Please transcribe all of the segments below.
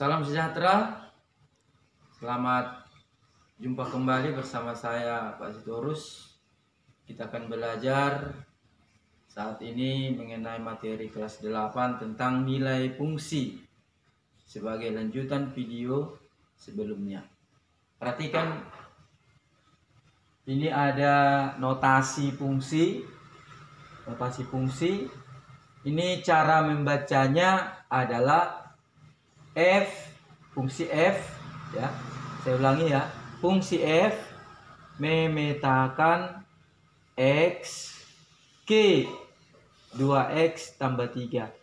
Salam sejahtera. Selamat jumpa kembali bersama saya Pak Sitorus. Kita akan belajar saat ini mengenai materi kelas 8 tentang nilai fungsi sebagai lanjutan video sebelumnya. Perhatikan, ini ada notasi fungsi. Notasi fungsi ini cara membacanya adalah fungsi f, ya. Saya ulangi ya. Fungsi f memetakan x ke 2x tambah 3.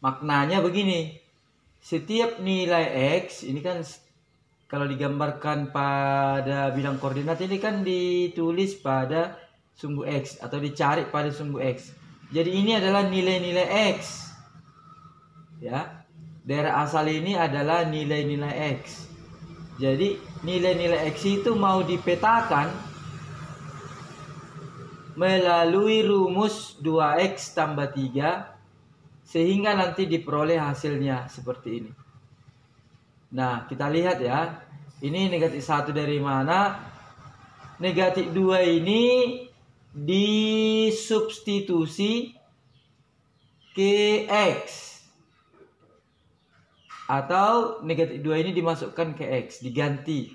Maknanya begini. Setiap nilai x ini kan kalau digambarkan pada bidang koordinat ini kan ditulis pada sumbu x atau dicari pada sumbu x. Jadi ini adalah nilai-nilai x. Ya. Daerah asal ini adalah nilai-nilai x. Jadi nilai-nilai x itu mau dipetakan melalui rumus 2x tambah 3 sehingga nanti diperoleh hasilnya seperti ini. Nah, kita lihat ya. Ini negatif 1 dari mana? Negatif 2 ini disubstitusi ke x. Atau negatif 2 ini dimasukkan ke x, diganti.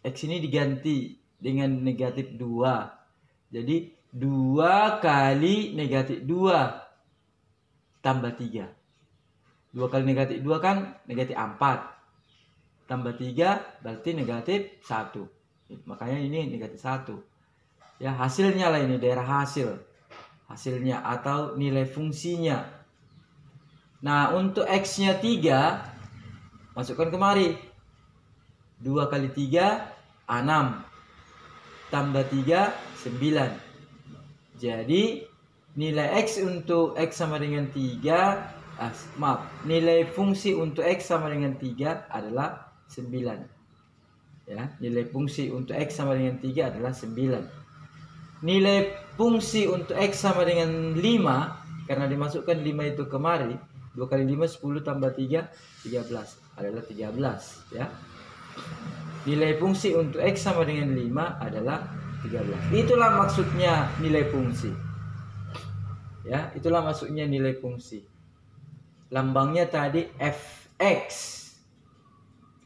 X ini diganti dengan negatif 2. Jadi 2 kali negatif 2 tambah 3. 2 kali negatif 2 kan negatif 4. Tambah 3 berarti negatif 1. Makanya ini negatif 1. Ya, hasilnya lah ini, daerah hasil. Hasilnya atau nilai fungsinya. Nah, untuk x-nya 3, masukkan kemari. 2 kali 3, 6. Tambah 3, 9. Jadi, nilai x untuk x sama dengan 3, nilai fungsi untuk x sama dengan 3 adalah 9. Ya, nilai fungsi untuk x sama dengan 3 adalah 9. Nilai fungsi untuk x sama dengan 5, karena dimasukkan 5 itu kemari, 2 kali 5, 10 tambah 3, 13. Adalah 13, ya. Nilai fungsi untuk x sama dengan 5 adalah 13. Itulah maksudnya nilai fungsi. Ya, itulah maksudnya nilai fungsi. Lambangnya tadi fx.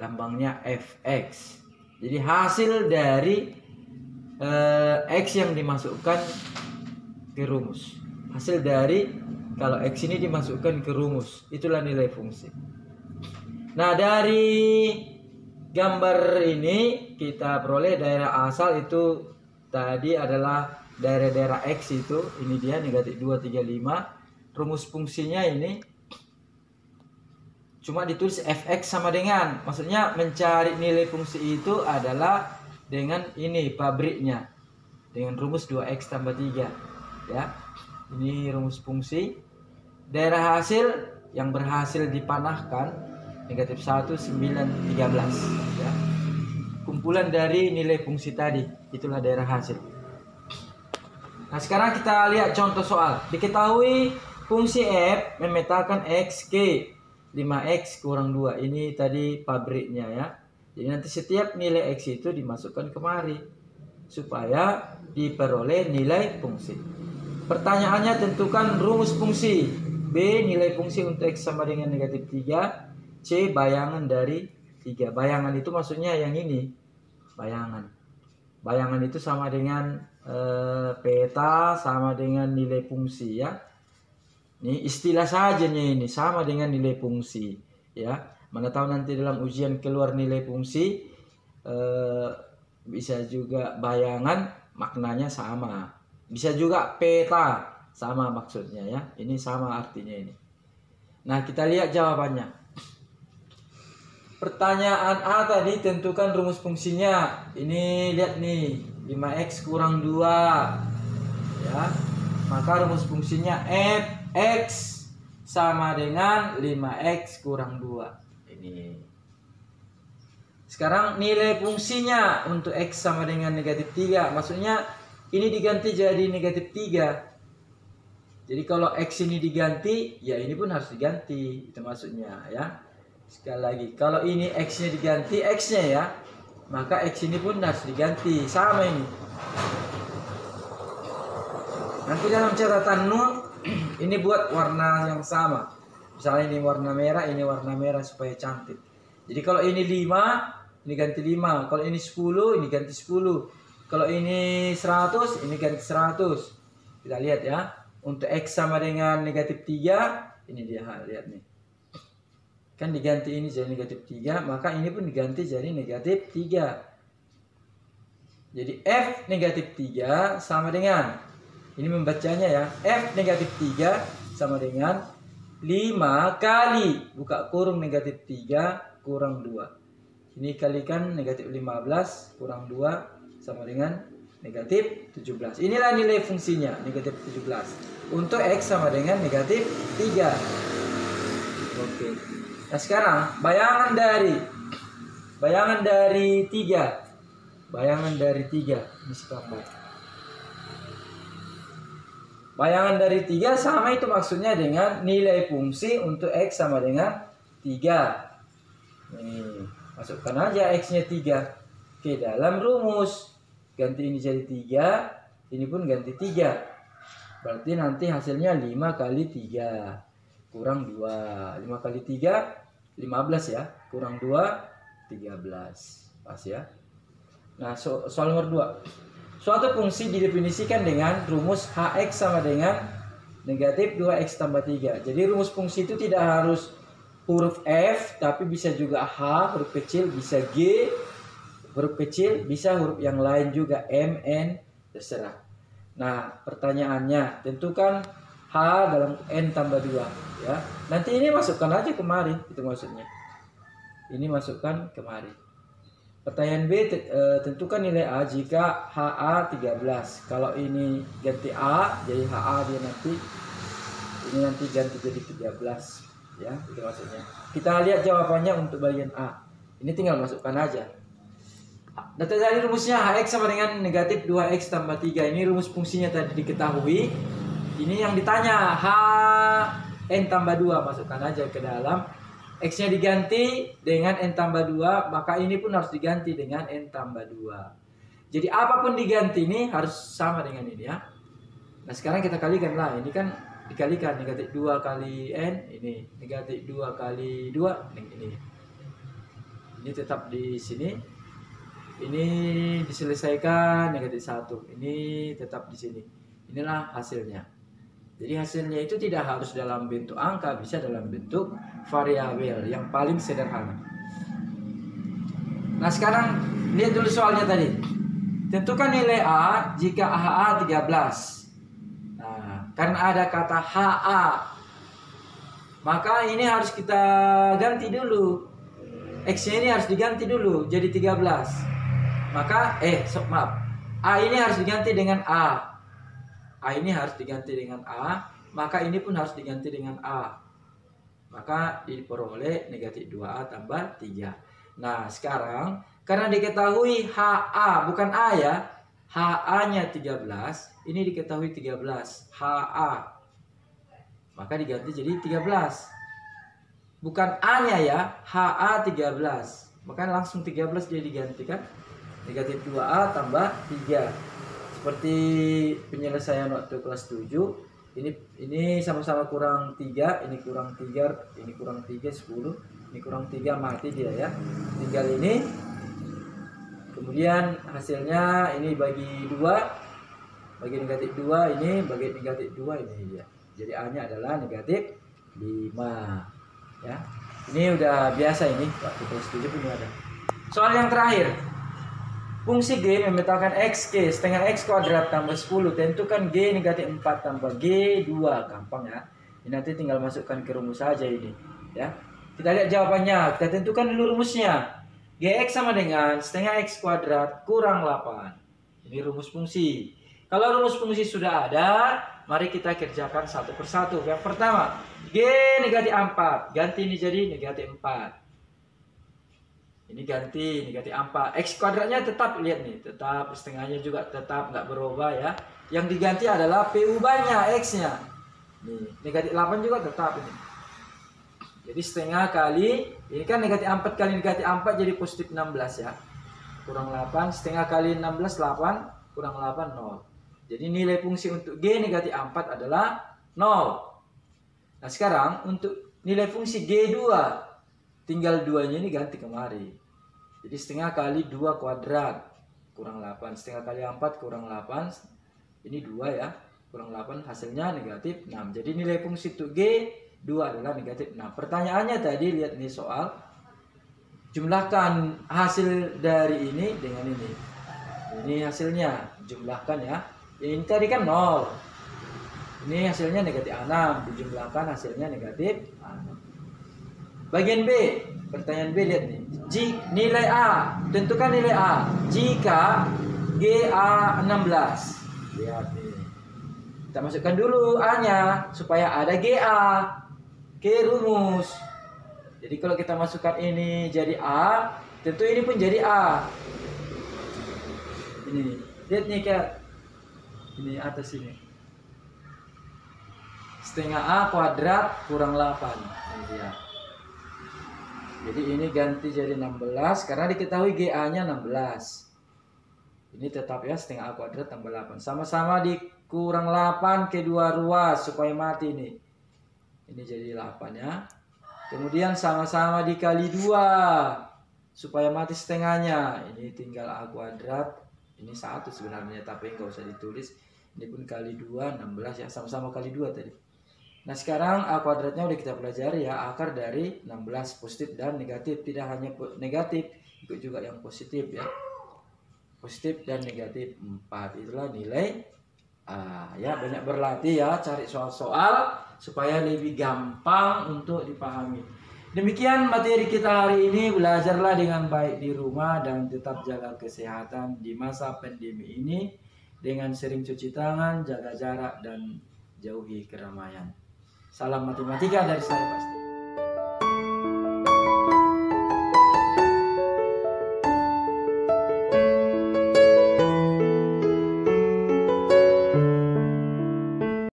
Lambangnya fx. Jadi hasil dari x yang dimasukkan ke rumus. Hasil dari kalau x ini dimasukkan ke rumus, itulah nilai fungsi. Nah, dari gambar ini kita peroleh daerah asal itu tadi adalah daerah-daerah x itu. Ini dia negatif 2, 3, 5. Rumus fungsinya ini cuma ditulis fx sama dengan, maksudnya mencari nilai fungsi itu adalah dengan ini pabriknya, dengan rumus 2x tambah 3. Ya, ini rumus fungsi. Daerah hasil yang berhasil dipanahkan negatif 1, 9, 13. Ya. Kumpulan dari nilai fungsi tadi, itulah daerah hasil. Nah, sekarang kita lihat contoh soal. Diketahui fungsi f memetakan x ke 5x kurang 2. Ini tadi pabriknya ya. Jadi nanti setiap nilai x itu dimasukkan kemari supaya diperoleh nilai fungsi. Pertanyaannya, tentukan rumus fungsi. B, nilai fungsi untuk x sama dengan negatif 3. C, bayangan dari 3. Bayangan itu maksudnya yang ini. Bayangan. Bayangan itu sama dengan peta sama dengan nilai fungsi ya. Ini istilah saja ini sama dengan nilai fungsi ya. Mana tahu nanti dalam ujian keluar nilai fungsi, bisa juga bayangan maknanya sama. Bisa juga peta sama maksudnya ya. Ini sama artinya ini. Nah, kita lihat jawabannya. Pertanyaan A tadi, tentukan rumus fungsinya. Ini lihat nih, 5x kurang 2. Ya. Maka rumus fungsinya fx sama dengan 5x kurang 2. Ini. Sekarang nilai fungsinya untuk x sama dengan negatif 3. Maksudnya ini diganti jadi negatif 3. Jadi kalau x ini diganti, ya ini pun harus diganti. Itu maksudnya ya. Sekali lagi, kalau ini X-nya diganti X-nya ya, maka X ini pun harus diganti. Sama ini. Nanti dalam catatan nul, ini buat warna yang sama. Misalnya ini warna merah supaya cantik. Jadi kalau ini 5, ini ganti 5. Kalau ini 10, ini ganti 10. Kalau ini 100, ini ganti 100. Kita lihat ya. Untuk X sama dengan negatif 3, ini dia, lihat nih. Kan diganti ini jadi negatif 3, maka ini pun diganti jadi negatif 3. Jadi F negatif 3 sama dengan, ini membacanya ya, F negatif 3 sama dengan 5 kali, buka kurung negatif 3 kurang 2. Ini kalikan negatif 15 kurang 2 sama dengan negatif 17. Inilah nilai fungsinya, negatif 17. Untuk X sama dengan negatif 3. Oke. Nah sekarang bayangan dari 3. Bayangan dari 3. Ini sepakat. Bayangan dari 3 sama itu maksudnya dengan nilai fungsi untuk X sama dengan 3. Nih, masukkan aja X-nya 3. Oke, dalam rumus. Ganti ini jadi 3. Ini pun ganti 3. Berarti nanti hasilnya 5 kali 3. Kurang 2. 5 kali 3, 15 ya. Kurang 2, 13. Pas ya. Nah, soal nomor 2. Suatu fungsi didefinisikan dengan rumus Hx sama dengan negatif 2x tambah 3. Jadi rumus fungsi itu tidak harus huruf F, tapi bisa juga H, huruf kecil, bisa G, huruf kecil, bisa huruf yang lain juga, M, N, terserah. Nah, pertanyaannya, tentukan H dalam N tambah 2. Ya, nanti ini masukkan aja kemari, itu maksudnya. Ini masukkan kemari. Pertanyaan B, tentukan nilai A jika HA 13. Kalau ini ganti A, jadi HA dia nanti, ini nanti ganti jadi 13. Ya, itu maksudnya. Kita lihat jawabannya untuk bagian A. Ini tinggal masukkan aja. Data dari rumusnya Hx sama dengan negatif 2x tambah 3. Ini rumus fungsinya tadi diketahui. Ini yang ditanya H N tambah 2, masukkan aja ke dalam. X-nya diganti dengan N tambah 2, maka ini pun harus diganti dengan N tambah 2. Jadi apapun diganti ini harus sama dengan ini ya. Nah sekarang kita kalikan lah. Ini kan dikalikan negatif 2 kali N, ini negatif 2 kali 2, ini. Ini tetap di sini. Ini diselesaikan negatif 1. Ini tetap di sini. Inilah hasilnya. Jadi hasilnya itu tidak harus dalam bentuk angka, bisa dalam bentuk variabel yang paling sederhana. Nah sekarang lihat dulu soalnya tadi. Tentukan nilai A jika HA 13. Nah, karena ada kata HA, maka ini harus kita ganti dulu. X-nya ini harus diganti dulu jadi 13. Maka A ini harus diganti dengan A. A ini harus diganti dengan A, maka ini pun harus diganti dengan A. Maka diperoleh negatif 2A tambah 3. Nah sekarang karena diketahui HA bukan A ya, HA-nya 13, ini diketahui 13, HA. Maka diganti jadi 13. Bukan A-nya ya, HA 13. Maka langsung 13 jadi diganti kan. Negatif 2A tambah 3. Seperti penyelesaian waktu kelas 7. Ini sama-sama kurang 3, ini kurang 3, ini kurang 3, 10. Ini kurang 3, mati dia ya. Tinggal ini. Kemudian hasilnya ini bagi 2. Bagi negatif 2 ini, bagi negatif 2 ini dia. Jadi A-nya adalah negatif 5. Ya. Ini udah biasa ini, waktu kelas 7 pun ada. Soal yang terakhir. Fungsi G memetakan XG setengah X kuadrat tambah 10. Tentukan G negatif 4 tambah G 2. Gampang ya. Ini nanti tinggal masukkan ke rumus saja ini. Ya. Kita lihat jawabannya. Kita tentukan dulu rumusnya. Gx sama dengan setengah X kuadrat kurang 8. Ini rumus fungsi. Kalau rumus fungsi sudah ada, mari kita kerjakan satu persatu. Yang pertama, G negatif 4. Ganti ini jadi negatif 4. Ini ganti negatif 4. X kuadratnya tetap, lihat nih, tetap setengahnya juga tetap nggak berubah ya. Yang diganti adalah PU banyak X-nya. Nih, negatif 8 juga tetap ini. Jadi setengah kali, ini kan negatif 4 kali negatif 4 jadi positif 16 ya. Kurang 8, setengah kali 16, 8, kurang 8, 0. Jadi nilai fungsi untuk G negatif 4 adalah 0. Nah sekarang untuk nilai fungsi G2, tinggal 2-nya ini ganti kemari. Jadi setengah kali 2 kuadrat, kurang 8. Setengah kali 4 kurang 8, ini 2 ya. Kurang 8 hasilnya negatif 6. Jadi nilai fungsi untuk G2 adalah negatif 6. Pertanyaannya tadi, lihat nih soal. Jumlahkan hasil dari ini dengan ini. Ini hasilnya, jumlahkan ya. Ini tadi kan 0. Ini hasilnya negatif 6. Dijumlahkan hasilnya negatif 6. Bagian B, pertanyaan B, lihat nih. Nilai A, tentukan nilai A. Jika GA 16. Lihat nih. Kita masukkan dulu A-nya supaya ada GA. Ke rumus. Jadi kalau kita masukkan ini jadi A, tentu ini pun jadi A. Ini, lihat nih kayak ini atas ini. Setengah A kuadrat kurang 8. Ini dia. Jadi ini ganti jadi 16 karena diketahui GA-nya 16. Ini tetap ya setengah A kuadrat tambah 8. Sama-sama dikurang 8 kedua ruas supaya mati ini. Ini jadi 8 ya. Kemudian sama-sama dikali 2 supaya mati setengahnya. Ini tinggal A kuadrat. Ini 1 sebenarnya tapi nggak usah ditulis. Ini pun kali 2 16 ya, sama-sama kali 2 tadi. Nah sekarang A kuadratnya udah kita pelajari ya. Akar dari 16 positif dan negatif. Tidak hanya negatif, ikut juga yang positif ya. Positif dan negatif 4. Itulah nilai A ya. Banyak berlatih ya, cari soal-soal supaya lebih gampang untuk dipahami. Demikian materi kita hari ini. Belajarlah dengan baik di rumah dan tetap jaga kesehatan di masa pandemi ini dengan sering cuci tangan, jaga jarak dan jauhi keramaian. Salam matematika dari saya Pasti.